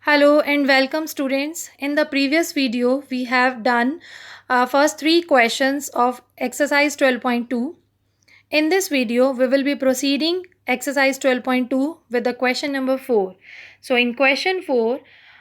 Hello and welcome students. In the previous video, we have done first three questions of exercise 12.2. In this video, we will be proceeding exercise 12.2 with the question number 4. So in question 4,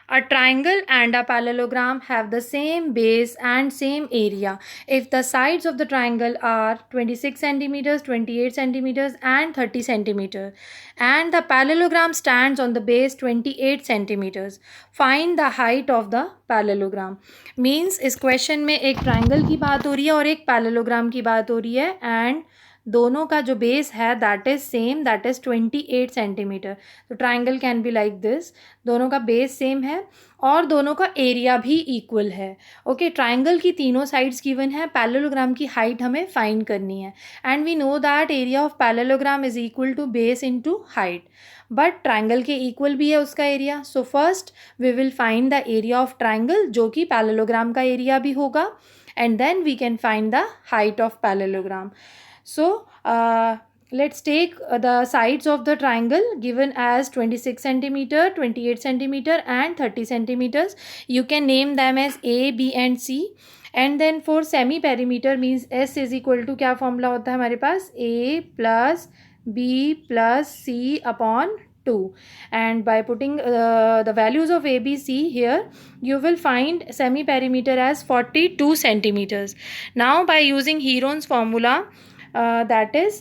a triangle and a parallelogram have the same base and same area if the sides of the triangle are 26 centimeters, 28 centimeters and 30 centimeters and the parallelogram stands on the base 28 centimeters. Find the height of the parallelogram. Means इस question में एक triangle की बात हो रही है और एक पैरेललोग्राम की बात हो रही है एंड दोनों का जो बेस है that is same, that is 28 centimetre. तो triangle can be like this. दोनों का बेस सेम है और दोनों का एरिया भी इक्वल है. ओके, ट्राइंगल की तीनों साइड्स गिवन है. पैरेललोग्राम की हाइट हमें फाइंड करनी है and we know that area of parallelogram is equal to base into height. But triangle के इक्वल भी है उसका area. So first we will find the area of triangle जो कि पैरेललोग्राम का एरिया भी होगा and then we can find the height of parallelogram. So let's take the sides of the triangle given as 26 centimeter, 28 centimeter and 30 centimeters. You can name them as A, B and C. And then for semi perimeter means S is equal to क्या formula होता है हमारे पास A plus B plus C upon 2. And by putting the values of A, B, C here, you will find semi perimeter as 42 centimeters. Now by using Heron's formula, that is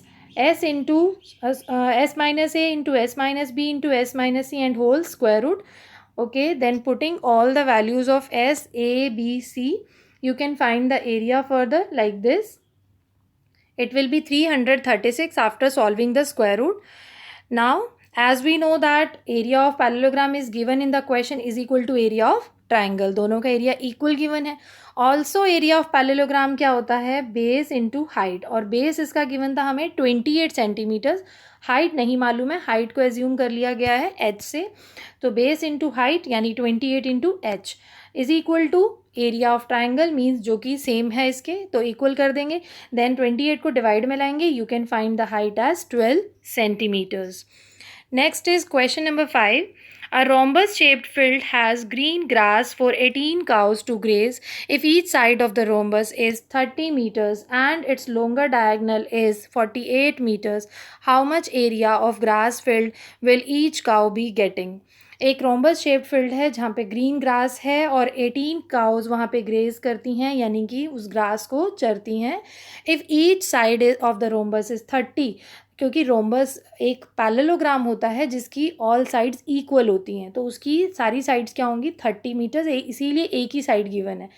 s into s minus a into s minus b into s minus c and whole square root. Okay, then putting all the values of s, a, b, c, you can find the area further like this. It will be 336 after solving the square root. Now as we know that area of parallelogram is given in the question is equal to area of triangle. दोनों का area equal given है. Also area of parallelogram क्या होता है base into height और base इसका given था हमें 28 सेंटीमीटर्स. हाइट नहीं मालूम है, हाइट को एज्यूम कर लिया गया है एच से. तो बेस इनटू हाइट यानी 28 into H is equal to area of triangle means जो कि सेम है इसके तो इक्वल कर देंगे. देन 28 को डिवाइड में लाएंगे. You can find the height as 12 centimetres. Next is question number 5. A rhombus shaped field has green grass for 18 cows to graze if each side of the rhombus is 30 meters and its longer diagonal is 48 meters. How much area of grass field will each cow be getting? एक rhombus shaped field है जहाँ पे green grass है और 18 cause वहाँ पे graze करती हैं यानी कि उस ग्रास को चरती हैं. If each side of the rhombus is 30, क्योंकि रोम्बस एक पैरेललोग्राम होता है जिसकी ऑल साइड्स इक्वल होती हैं तो उसकी सारी साइड्स क्या होंगी 30 मीटर्स, इसीलिए एक ही साइड गिवन है.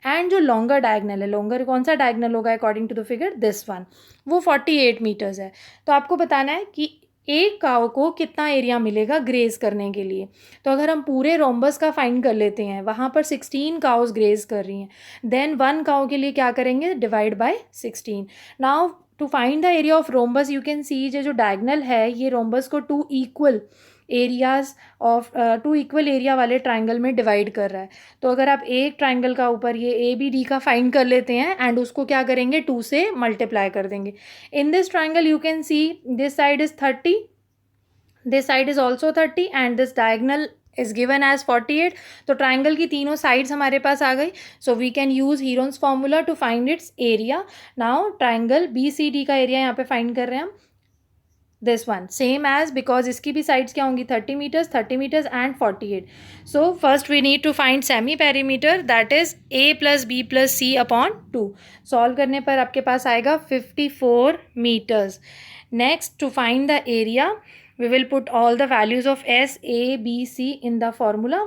एंड जो लॉन्गर डायगनल है, लॉन्गर कौन सा डायगनल होगा according to the figure this one, वो 48 मीटर्स है. तो आपको बताना है कि एक काव को कितना एरिया मिलेगा ग्रेज करने के लिए. तो अगर हम पूरे रोम्बस का फाइंड कर लेते हैं, वहाँ पर 16 काउज ग्रेज कर रही हैं, देन वन काव के लिए क्या करेंगे divide by 16. Now to find the area of rhombus you can see जो डायगनल है ये रोम्बस को टू इक्वल एरिया वाले ट्राइंगल में डिवाइड कर रहा है. तो अगर आप एक ट्राइंगल का ऊपर ये ए बी डी का फाइंड कर लेते हैं एंड उसको क्या करेंगे 2 से मल्टीप्लाई कर देंगे. In this triangle you can see this side is 30, this side is also 30 and this diagonal is given as 48. तो ट्राइंगल की तीनों साइड्स हमारे पास आ गई. So we can use Heron's formula to find its area. Now triangle B C D का area यहाँ पे फाइंड कर रहे हैं हम. This one same as because इसकी भी साइड्स क्या होंगी 30 metres and 48. So first we need to find semi perimeter that is A plus B plus C upon 2. Solve करने पर आपके पास आएगा 54 metres. Next to find the area we will put all the values of S, A, B, C in the formula.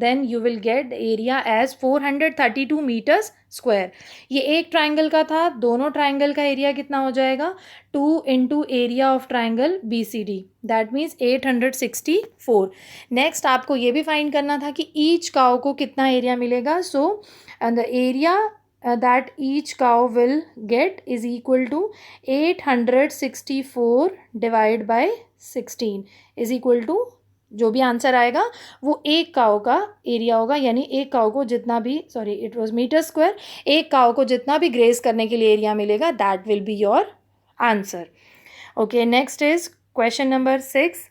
Then you will get the area as 432 meters square. ये एक triangle का था, दोनों ट्राइंगल का area कितना हो जाएगा 2 into area of triangle B C D, that means 864. Next आपको ये भी फाइंड करना था कि ईच काउ को कितना एरिया मिलेगा. So and the area that each cow will get is equal to 864 divided by 16 is equal to जो भी आंसर आएगा वो एक काव का एरिया होगा. यानी एक काव को जितना भी इट वाज मीटर स्क्वायर, एक काव को जितना भी ग्रेज करने के लिए एरिया मिलेगा that will be your answer. Okay, next is question number 6.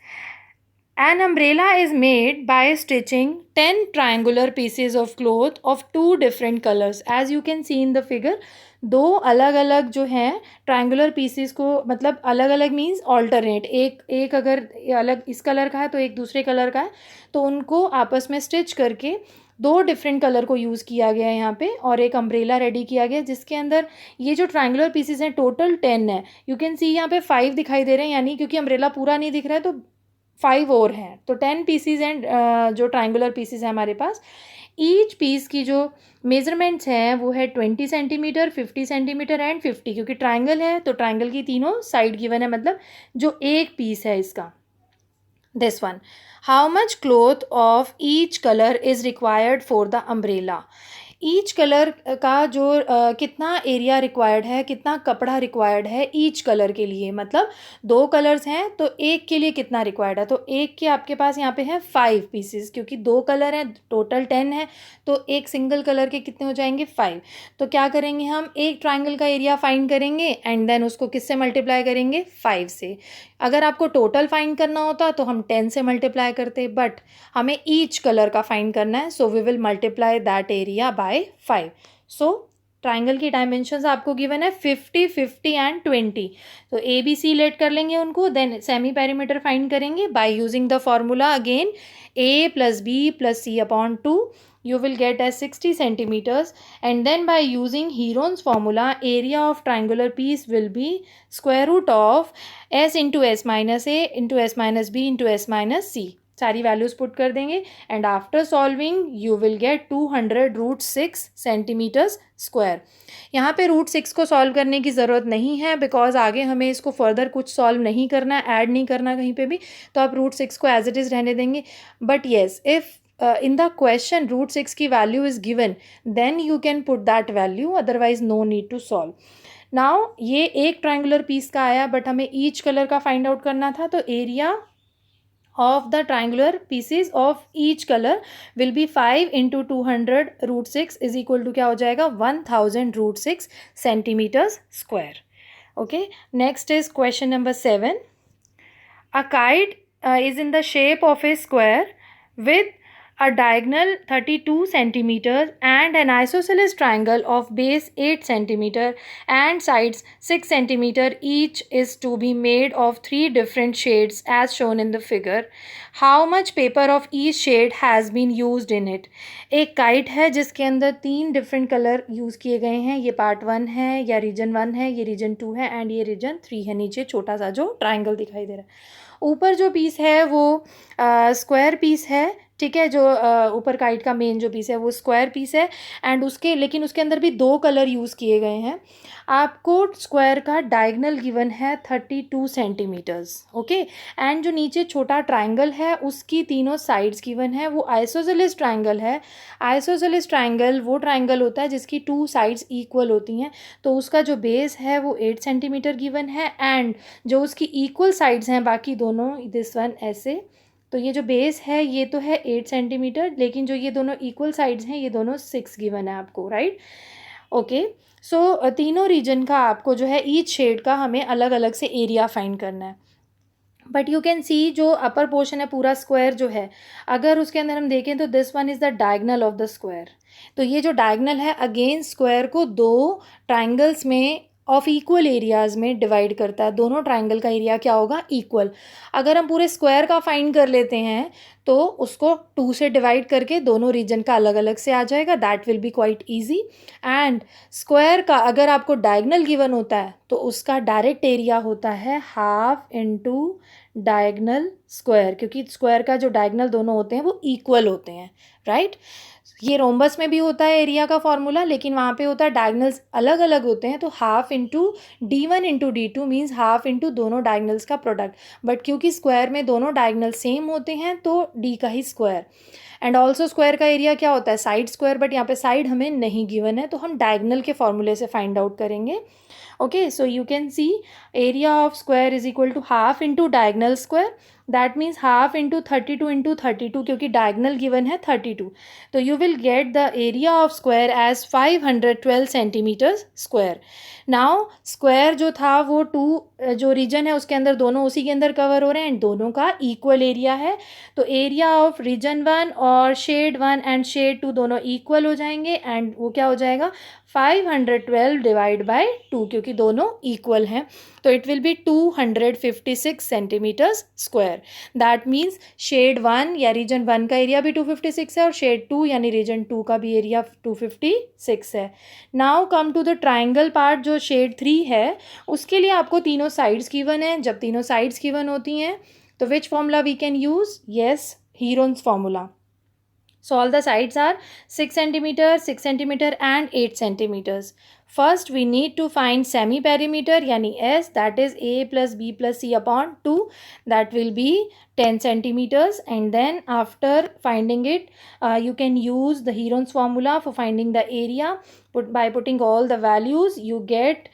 An umbrella is made by stitching 10 triangular pieces of cloth of two different colors. As you can see in the figure, दो अलग अलग जो हैं triangular pieces को, मतलब अलग अलग means alternate, एक अगर अलग इस कलर का है तो एक दूसरे कलर का है, तो उनको आपस में स्टिच करके दो डिफरेंट कलर को यूज़ किया गया है यहाँ पे, और एक अम्ब्रेला रेडी किया गया जिसके अंदर ये जो ट्रायंगुलर पीसेस हैं टोटल 10 है. यू कैन सी यहाँ पे 5 दिखाई दे रहे हैं, यानी क्योंकि अम्ब्रेला पूरा नहीं दिख रहा है तो 5 और हैं, तो 10 पीसीज एंड जो ट्रायंगुलर पीसीज हैं हमारे पास. ईच पीस की जो मेजरमेंट्स हैं वो है 20 सेंटीमीटर, 50 सेंटीमीटर एंड 50, क्योंकि ट्रायंगल है तो ट्रायंगल की तीनों साइड गिवन है, मतलब जो एक पीस है इसका. This one, how much cloth of each colour is required for the umbrella. Each colour का जो कितना एरिया रिक्वायर्ड है, कितना कपड़ा रिक्वायर्ड है ईच कलर के लिए, मतलब दो कलर्स हैं तो एक के लिए कितना रिक्वायर्ड है, तो एक के आपके पास यहाँ पे है 5 पीसेस, क्योंकि दो कलर हैं टोटल 10 है, तो एक सिंगल कलर के कितने हो जाएंगे 5. तो क्या करेंगे हम, एक ट्राइंगल का एरिया फाइंड करेंगे एंड देन उसको किससे मल्टीप्लाई करेंगे 5 से. अगर आपको टोटल फाइंड करना होता तो हम 10 से मल्टीप्लाई करते, बट हमें ईच कलर का फाइंड करना है, so we will multiply that area by 5. So triangle की डायमेंशंस आपको गिवन है 50, 50 एंड 20. तो ए बी सी लेट कर लेंगे उनको, देन सेमी पेरीमीटर फाइंड करेंगे by using the formula again A plus B plus C upon 2. You will get as 60 centimeters, and then by using Heron's formula, area of triangular piece will be square root of s into s minus a into s minus b into s minus c. सारी values put कर देंगे and after solving you will get 200 root 6 centimetres square. यहाँ पे root 6 को solve करने की ज़रूरत नहीं है, बिकॉज आगे हमें इसको फर्दर कुछ सॉल्व नहीं करना, ऐड नहीं करना कहीं पे भी, तो आप रूट 6 को एज इट इज़ रहने देंगे. But yes, if in the question root 6 की value is given, then you can put that value, otherwise no need to solve. now ये एक triangular piece का आया, but हमें each color का find out करना था, तो area of the triangular pieces of each color will be 5 into 200 root 6 is equal to क्या हो जाएगा 1000 root 6 centimeters square. okay, next is question number 7. a kite is in the shape of a square with a diagonal 32 centimeters and an isosceles triangle of base 8 centimeter and sides 6 centimeter each is to be made of 3 different shades as shown in the figure. How much paper of each shade has been used in it? एक kite है जिसके अंदर 3 different colour use किए गए हैं. ये part 1 है, या रीजन 1 है, ये रीजन 2 है एंड ये रीजन 3 है. नीचे छोटा सा जो ट्राइंगल दिखाई दे रहा है. ऊपर जो पीस है वो स्क्वायर पीस है, ठीक है. जो ऊपर काइट का मेन जो पीस है वो स्क्वायर पीस है एंड उसके, लेकिन उसके अंदर भी दो कलर यूज़ किए गए हैं. आपको स्क्वायर का डायगनल गिवन है 32 सेंटीमीटर्स. ओके, एंड जो नीचे छोटा ट्राइंगल है उसकी तीनों साइड्स गिवन है. वो आइसोसेलेस ट्राइंगल है. आइसोसेलेस ट्राइंगल वो ट्राइंगल होता है जिसकी 2 साइड्स इक्वल होती हैं, तो उसका जो बेस है वो 8 सेंटीमीटर गिवन है एंड जो उसकी इक्वल साइड्स हैं बाकी दोनों, दिस वन ऐसे, तो ये जो बेस है ये तो है 8 सेंटीमीटर, लेकिन जो ये दोनों इक्वल साइड्स हैं ये दोनों 6 गिवन है आपको, राइट. ओके, सो तीनों रीजन का आपको जो है ईच शेड का हमें अलग अलग से एरिया फाइंड करना है. बट यू कैन सी जो अपर पोर्शन है पूरा स्क्वायर जो है, अगर उसके अंदर हम देखें तो this one is the diagonal of the square. तो ये जो डायगनल है अगेन स्क्वायर को दो ट्राइंगल्स में ऑफ इक्वल एरियाज़ में डिवाइड करता है. दोनों ट्राइंगल का एरिया क्या होगा इक्वल. अगर हम पूरे स्क्वायर का फाइंड कर लेते हैं तो उसको 2 से डिवाइड करके दोनों रीजन का अलग अलग से आ जाएगा. That will be quite easy. And square का अगर आपको डायगनल गिवन होता है तो उसका डायरेक्ट एरिया होता है हाफ इंटू डायगनल स्क्वायर, क्योंकि स्क्वायर का जो डायगनल दोनों होते हैं वो इक्वल होते हैं, राइट. ये रोम्बस में भी होता है एरिया का फॉर्मूला, लेकिन वहाँ पे होता है डायगनल्स अलग अलग होते हैं, तो half into D1 into D2 means half into दोनों डायगनल्स का प्रोडक्ट. बट क्योंकि स्क्वायर में दोनों डायगनल सेम होते हैं तो D का ही स्क्वायर. एंड ऑल्सो स्क्वायर का एरिया क्या होता है साइड स्क्वायर, बट यहाँ पे साइड हमें नहीं गिवन है तो हम डायगनल के फॉर्मूले से फाइंड आउट करेंगे. Okay, so you can see area of square is equal to half into diagonal square. That means half into 32 क्योंकि डायगनल गिवन है 32. तो you will get the area of square as 512 centimetre square. Now square जो था वो to जो reason है उसके अंदर दोनों उसी के अंदर कवर हो रहे हैं एंड दोनों का इक्वल एरिया है. तो एरिया ऑफ रीजन 1 और शेड 1 एंड शेड 2 दोनों इक्वल हो जाएंगे एंड वो क्या हो जाएगा 512 डिवाइड बाय 2 क्योंकि दोनों इक्वल हैं. तो it will be 256 centimetres square. That means shade 1 या रीजन 1 का एरिया भी 256 है और शेड 2 यानी रीजन 2 का भी एरिया 256 है. Now come to the triangle part जो शेड 3 है उसके लिए आपको तीनों साइड्स गिवन है. जब तीनों साइड्स गिवन होती हैं तो which formula we can use? Yes, Heron's formula. So all the sides are 6 centimeter, 6 centimeter and 8 centimeters. First we need to find semi perimeter yani S, that is A plus B plus C upon 2, that will be 10 centimeters. And then after finding it you can use the Heron's formula for finding the area. By putting all the values you get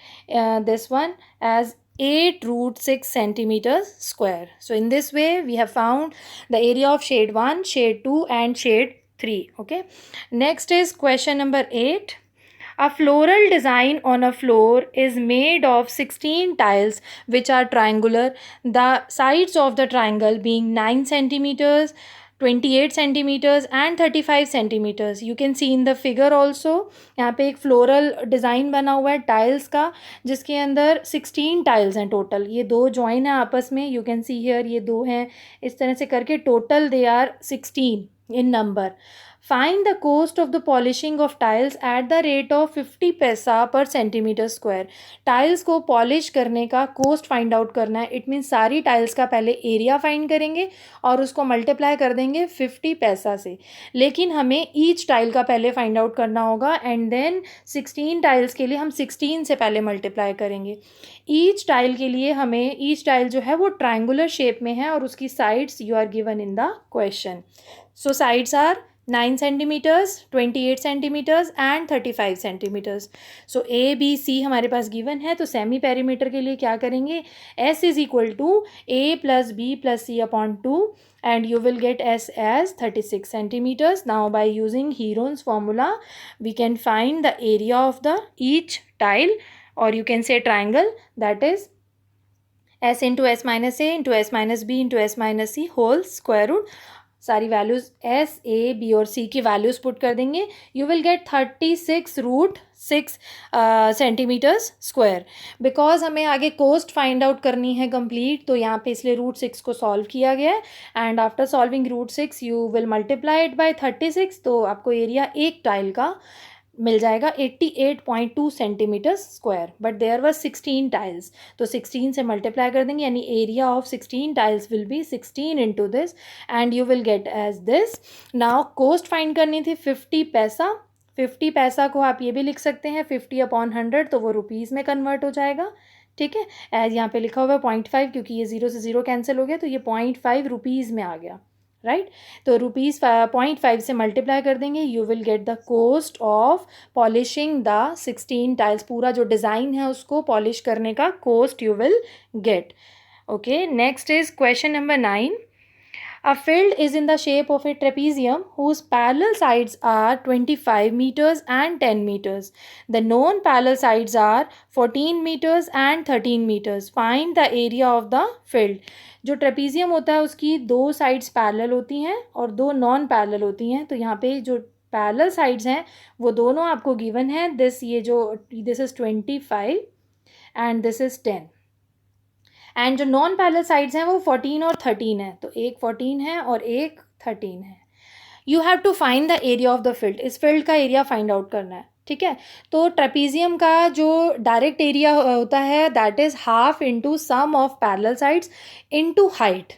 this one as 8 root 6 centimeters square. So in this way we have found the area of shade 1, shade 2 and shade 3. Okay. Next is question number 8. A floral design on a floor is made of 16 tiles which are triangular. The sides of the triangle being 9 centimeters, 28 centimeters and 35 centimeters. You can see in the figure also. यहाँ पे एक floral design बना हुआ है tiles का जिसके अंदर 16 tiles हैं टोटल. ये दो जॉइन है आपस में. यू कैन सी हियर ये दो हैं. इस तरह से करके total they are 16 in number. Find the cost of the polishing of tiles at the rate of 50 पैसा per centimeter square. टाइल्स को पॉलिश करने का कोस्ट फाइंड आउट करना है. इट मीन्स सारी टाइल्स का पहले एरिया फाइंड करेंगे और उसको मल्टीप्लाई कर देंगे 50 पैसा से. लेकिन हमें ईच टाइल का पहले फाइंड आउट करना होगा एंड देन 16 टाइल्स के लिए हम 16 से पहले मल्टीप्लाई करेंगे. ईच टाइल के लिए हमें ईच टाइल जो है वो ट्रायंगुलर शेप में है और उसकी sides you are given in the question. So sides are 9 centimeters, 28 centimeters and 35 centimeters. So A, B, C हमारे पास given है. तो सेमी पेरीमीटर के लिए क्या करेंगे? S is equal to A plus B plus C upon 2 and you will get S as 36 centimeters. Now by using Heron's formula we can find the area of the each tile or you can say triangle, that is S into S minus A into S minus B into S minus C whole square root. सारी values S, A, B और C की values put कर देंगे. You will get 36 root 6 centimetres square. Because हमें आगे coast find out करनी है complete तो यहाँ पे इसलिए रूट 6 को सॉल्व किया गया है. And after solving root 6 you will multiply it by 36 तो आपको एरिया एक टाइल का मिल जाएगा 88.2 centimetre square. But there was 16 tiles तो 16 से मल्टीप्लाई कर देंगे यानी area of 16 tiles will be 16 into this and you will get as this. Now cost find करनी थी 50 पैसा. 50 पैसा को आप ये भी लिख सकते हैं 50 अपॉन 100 तो वो रुपीज़ में कन्वर्ट हो जाएगा. ठीक है. एज यहाँ पे लिखा हुआ है 0.5 क्योंकि ये 0 से 0 कैंसिल हो गया तो ये 0.5 रुपीज़ में आ गया. राइट. तो रुपीज़ 0.5 से मल्टीप्लाई कर देंगे. You will get the cost of polishing the 16 tiles. पूरा जो डिज़ाइन है उसको पॉलिश करने का cost you will get. Okay. Next is question number 9. A field is in the shape of a trapezium whose parallel sides are 25 meters and 10 meters. The known parallel sides are 14 meters and 13 meters. Find the area of the field. जो trapezium होता है उसकी दो sides parallel होती हैं और दो non parallel होती हैं. तो यहाँ पे जो पैरेलल साइड्स हैं वो दोनों आपको गिवन है. This is 25 and this is 10. And जो नॉन पैरेलल साइड्स हैं वो 14 और 13 है. तो एक 14 है और एक 13 है. You have to find the area of the field. इस फील्ड का एरिया फाइंड आउट करना है. ठीक है. तो ट्रेपीजियम का जो डायरेक्ट एरिया होता है that is half into sum of parallel sides into height.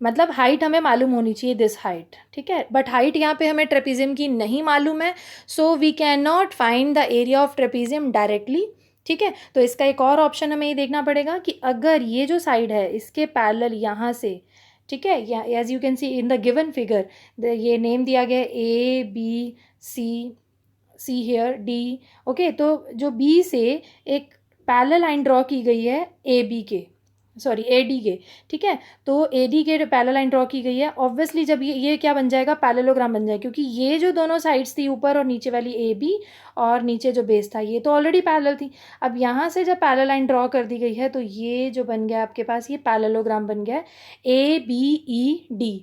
मतलब हाइट हमें मालूम होनी चाहिए दिस हाइट. ठीक है. बट हाइट यहाँ पे हमें ट्रेपीजियम की नहीं मालूम है so we can not find the area of trapezium directly. ठीक है. तो इसका एक और ऑप्शन हमें ये देखना पड़ेगा कि अगर ये जो साइड है इसके पैरेलल यहाँ से. ठीक है. या as you can see in the given figure ये नेम दिया गया A, B, C here D. Okay. तो जो B से एक पैरेलल लाइन ड्रॉ की गई है AB के. सॉरी AD के, ठीक है। तो AD के पैरेलल लाइन ड्रॉ की गई है। ऑब्वियसली जब ये क्या बन जाएगा, पैरेललोग्राम बन जाएगा, क्योंकि ये जो दोनों साइड्स थी ऊपर और नीचे वाली AB और नीचे जो बेस था ये तो ऑलरेडी पैरेलल थी। अब यहाँ से जब पैरेलल लाइन ड्रॉ कर दी गई है तो ये जो बन गया आपके पास, ये पैरेललोग्राम बन गया ABED।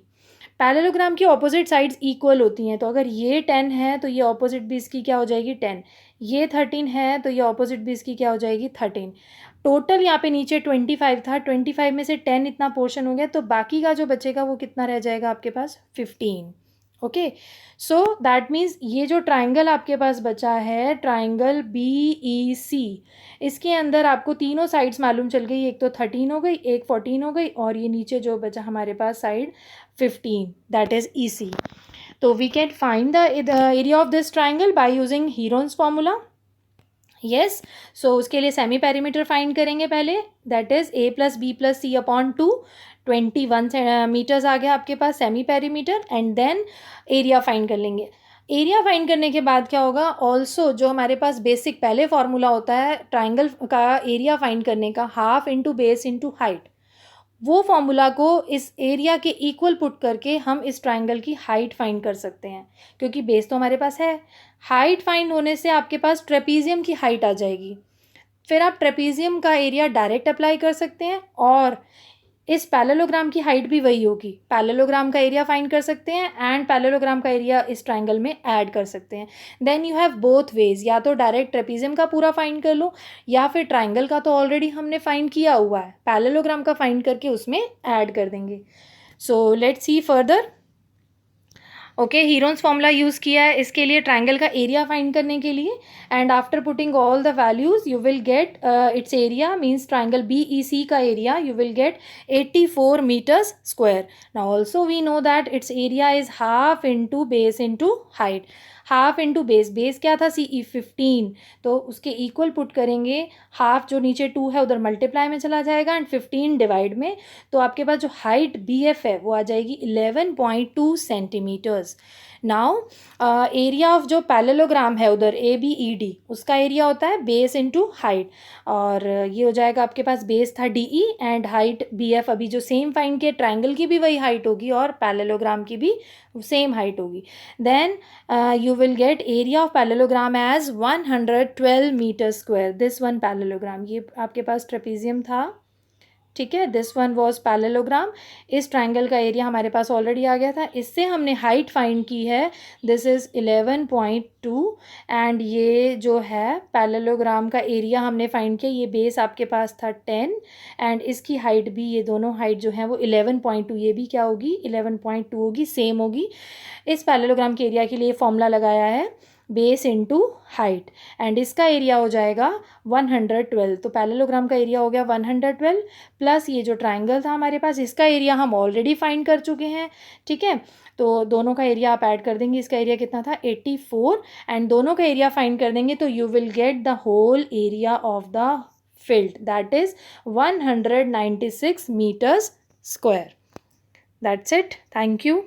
पैरेललोग्राम की ऑपोजिट साइड्स इक्वल होती हैं, तो अगर ये 10 है तो ये ऑपोजिट भी इसकी क्या हो जाएगी 10, ये 13 है तो ये ऑपोजिट भी इसकी क्या हो जाएगी 13। टोटल यहाँ पे नीचे 25 था, 25 में से 10 इतना पोर्शन हो गया, तो बाकी का जो बचेगा वो कितना रह जाएगा आपके पास 15। ओके, सो दैट मीन्स ये जो ट्राइंगल आपके पास बचा है, ट्राइंगल BEC, इसके अंदर आपको तीनों साइड्स मालूम चल गई, एक तो 13 हो गई, एक 14 हो गई, और ये नीचे जो बचा हमारे पास साइड 15, दैट इज EC। तो we can find the area of this triangle by using Heron's formula. Yes, so उसके लिए सेमी पेरीमीटर फाइंड करेंगे पहले, that is A + B + C upon 2, 21 metres आ गया आपके पास semi perimeter, and then area find कर लेंगे। एरिया फाइंड करने के बाद क्या होगा, ऑल्सो जो हमारे पास बेसिक पहले फॉर्मूला होता है ट्राइंगल का एरिया फाइंड करने का, half into base into height, वो फॉर्मूला को इस एरिया के इक्वल पुट करके हम इस ट्राइंगल की हाइट फाइंड कर सकते हैं, क्योंकि बेस तो हमारे पास है। हाइट फाइंड होने से आपके पास ट्रेपीजियम की हाइट आ जाएगी, फिर आप ट्रेपीजियम का एरिया डायरेक्ट अप्लाई कर सकते हैं, और इस पैरेललोग्राम की हाइट भी वही होगी। पैरेललोग्राम का एरिया फाइंड कर सकते हैं एंड पैरेललोग्राम का एरिया इस ट्राइंगल में ऐड कर सकते हैं। Then you have both ways, या तो डायरेक्ट ट्रेपीजियम का पूरा फाइंड कर लो, या फिर ट्राइंगल का तो ऑलरेडी हमने फाइंड किया हुआ है, पैरेललोग्राम का फाइंड करके उसमें ऐड कर देंगे। So let's see further. Okay, Heron's formula use किया है इसके लिए ट्राइंगल का एरिया फाइंड करने के लिए, and after putting all the values you will get its area, means triangle BEC का area you will get 84 metres square. Now also we know that its area is half into base into height. Half into base, base क्या था CE 15, तो उसके equal put करेंगे, half जो नीचे 2 है उधर मल्टीप्लाई में चला जाएगा एंड 15 डिवाइड में, तो आपके पास जो हाइट BF है वो आ जाएगी 11.2 सेंटीमीटर्स। नाउ एरिया ऑफ जो पैरेललोग्राम है उधर ABED, उसका एरिया होता है बेस इंटू हाइट, और ये हो जाएगा आपके पास, बेस था DE एंड हाइट BF, अभी जो सेम फाइंड किया ट्राइंगल की भी वही हाइट होगी और पैरेललोग्राम की भी सेम हाइट होगी। Then you will get area of parallelogram as 112 metre square. This one parallelogram, ये आपके पास ट्रेपीजियम था, ठीक है, दिस वन वॉज पैरेललोग्राम। इस ट्राइंगल का एरिया हमारे पास ऑलरेडी आ गया था, इससे हमने हाइट फाइंड की है, दिस इज़ 11.2, एंड ये जो है पैरेललोग्राम का एरिया हमने फाइंड किया, ये बेस आपके पास था 10 एंड इसकी हाइट भी, ये दोनों हाइट जो है वो 11.2, ये भी क्या होगी 11.2 होगी, सेम होगी। इस पैरेललोग्राम के एरिया के लिए फॉर्मूला लगाया है बेस इंटू हाइट, एंड इसका एरिया हो जाएगा 112, तो पैरेललोग्राम का एरिया हो गया 112 प्लस ये जो ट्राइंगल था हमारे पास, इसका एरिया हम ऑलरेडी फाइंड कर चुके हैं, ठीक है। तो दोनों का एरिया आप ऐड कर देंगे, इसका एरिया कितना था 84, एंड दोनों का एरिया फाइंड कर देंगे तो you will get the whole area of the field, that is 196 metres square. That's it, thank you.